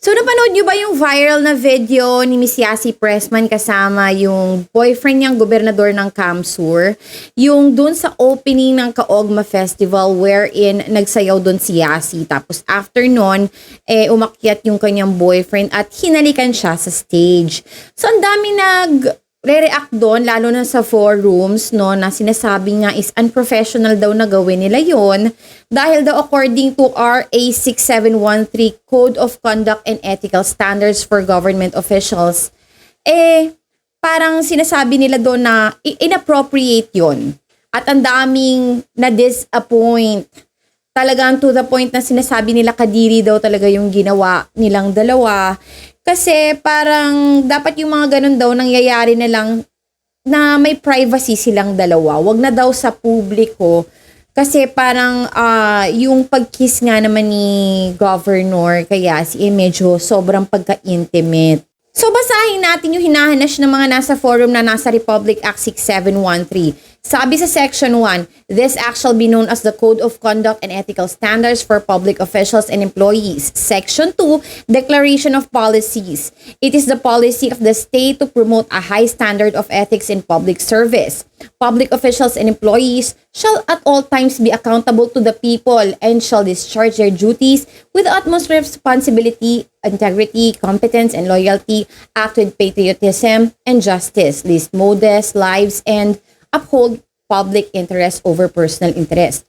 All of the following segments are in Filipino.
So, napanood nyo ba yung viral na video ni Miss Yasi Pressman kasama yung boyfriend niyang gobernador ng Kamsur? Yung dun sa opening ng Kaogma Festival wherein nagsayaw dun si Yasi. Tapos after nun, umakyat yung kanyang boyfriend at hinalikan siya sa stage. So, ang dami re-react doon, lalo na sa forums, no, na sinasabi nga is unprofessional daw na gawin nila yon dahil daw according to RA 6713 Code of Conduct and Ethical Standards for Government Officials, parang sinasabi nila doon na inappropriate yon at ang daming na-disappoint. Talagang to the point na sinasabi nila kadiri daw talaga yung ginawa nilang dalawa. Kasi parang dapat yung mga ganun daw nangyayari na lang na may privacy silang dalawa. Wag na daw sa publiko. Kasi parang yung pag-kiss nga naman ni Governor kaya medyo sobrang pagka-intimate. So basahin natin yung hinahanas ng mga nasa forum na nasa Republic Act 6713. Sabi sa Section 1, this act shall be known as the Code of Conduct and Ethical Standards for Public Officials and Employees. Section 2, Declaration of Policies. It is the policy of the state to promote a high standard of ethics in public service. Public officials and employees shall at all times be accountable to the people and shall discharge their duties with utmost responsibility, integrity, competence, and loyalty, act with patriotism and justice, least modest lives, and uphold public interest over personal interest.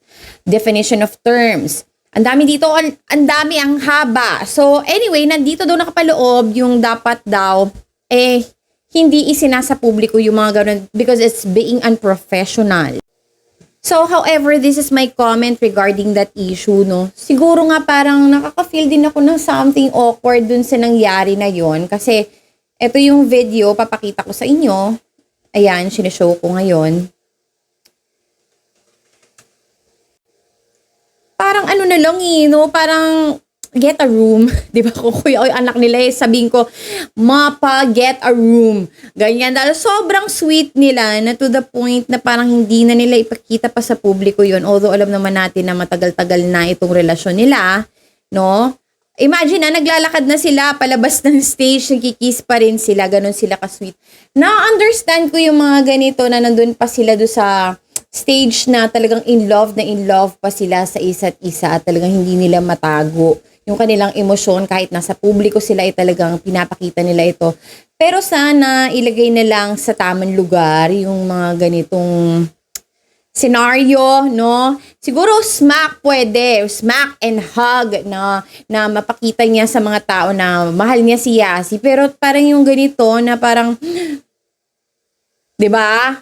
Definition of terms. Ang dami dito, ang dami, ang haba. So anyway, nandito daw nakapaloob yung dapat daw, hindi isinasa publiko yung mga ganun because it's being unprofessional. So however, this is my comment regarding that issue, no. Siguro nga parang nakaka-feel din ako ng something awkward dun sa nangyari na yon kasi ito yung video, papakita ko sa inyo. Ayan, sineshow ko ngayon. Parang ano na lang no? Parang get a room. Di ba kung kuya o anak nila sabihin ko, Mapa, get a room. Ganyan. Dahil sobrang sweet nila na to the point na parang hindi na nila ipakita pa sa publiko yon. Although alam naman natin na matagal-tagal na itong relasyon nila. No? Imagine na, naglalakad na sila, palabas ng stage, nagkikiss pa rin sila, ganun sila ka-sweet. Na-understand ko yung mga ganito na nandun pa sila do sa stage na talagang in love pa sila sa isa't isa at talagang hindi nila matago yung kanilang emosyon kahit nasa publiko sila ay talagang pinapakita nila ito. Pero sana ilagay na lang sa tamang lugar yung mga ganitong scenario, no? Siguro smack pwede. Smack and hug na mapakita niya sa mga tao na mahal niya si Yasi. Pero parang yung ganito na parang, di ba?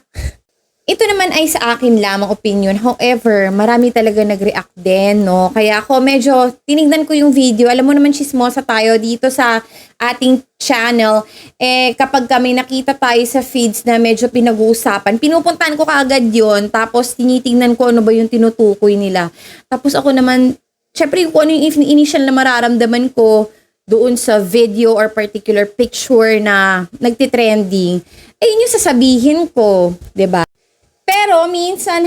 Ito naman ay sa akin lamang opinion. However, marami talaga nag-react din, no? Kaya ako medyo tinignan ko yung video. Alam mo naman, chismosa tayo dito sa ating channel. Kapag kami nakita tayo sa feeds na medyo pinag-uusapan, pinupuntahan ko kaagad yon. Tapos tinitingnan ko ano ba yung tinutukoy nila. Tapos ako naman, syempre kung ano yung initial na mararamdaman ko doon sa video or particular picture na nagtitrending, yun yung sasabihin ko, 'di ba? Pero minsan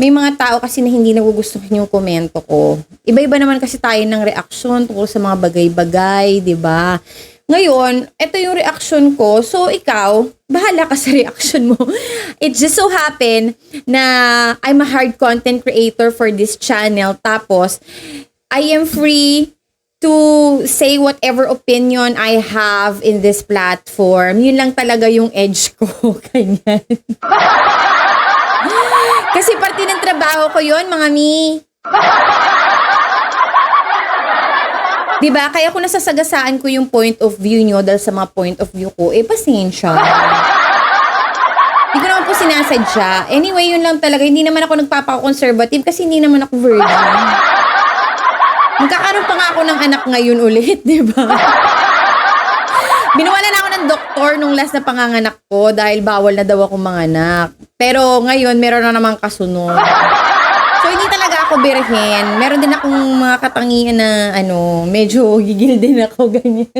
may mga tao kasi na hindi nagugustuhan yung komento ko. Iba-iba naman kasi tayo ng reaksyon tungkol sa mga bagay-bagay, di ba? Ngayon, ito yung reaksyon ko. So, ikaw, bahala ka sa reaksyon mo. It just so happen na I'm a hard content creator for this channel. Tapos, I am free to say whatever opinion I have in this platform. Yun lang talaga yung edge ko. Ganyan. Kasi parte ng trabaho ko yun, mga mi. Diba? Kaya kung nasasagasaan ko yung point of view nyo dahil sa mga point of view ko, pasensya. Hindi ko naman po sinasadya. Anyway, yun lang talaga. Hindi naman ako nagpapaka-conservative kasi hindi naman ako virgin. Magkakaroon pa nga ako ng anak ngayon ulit, di ba? Binawalan ako ng doktor nung last na panganganak ko dahil bawal na daw ako manganak. Pero ngayon, meron na namang kasunod. So, hindi talaga ako birhen. Meron din akong mga katangian na, medyo gigil din ako, ganyan.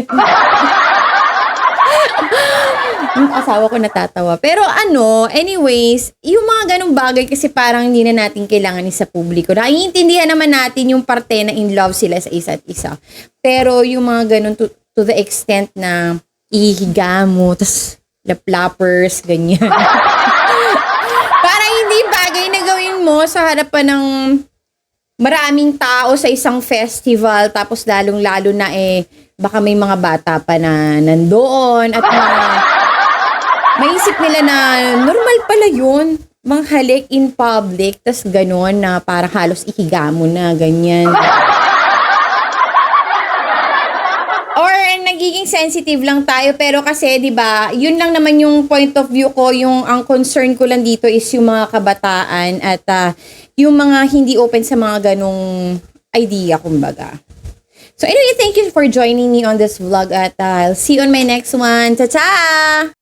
Yung asawa ko natatawa. Pero ano, anyways, yung mga ganong bagay kasi parang hindi na natin kailangan sa publiko. Naiintindihan naman natin yung parte na in love sila sa isa't isa. Pero yung mga ganon to the extent na ihiga mo, tas laplappers, ganyan. Parang hindi bagay na gawin mo sa harapan ng maraming tao sa isang festival, tapos lalong-lalo na baka may mga bata pa na nandoon at maisip nila na normal pala yun, manghalik in public, tas gano'n na parang halos ihiga mo na, ganyan. Or nagiging sensitive lang tayo, pero kasi 'di ba, yun lang naman yung point of view ko, yung ang concern ko lang dito is yung mga kabataan at yung mga hindi open sa mga ganong idea, kumbaga. So anyway, thank you for joining me on this vlog at I'll see you on my next one. Ta-ta!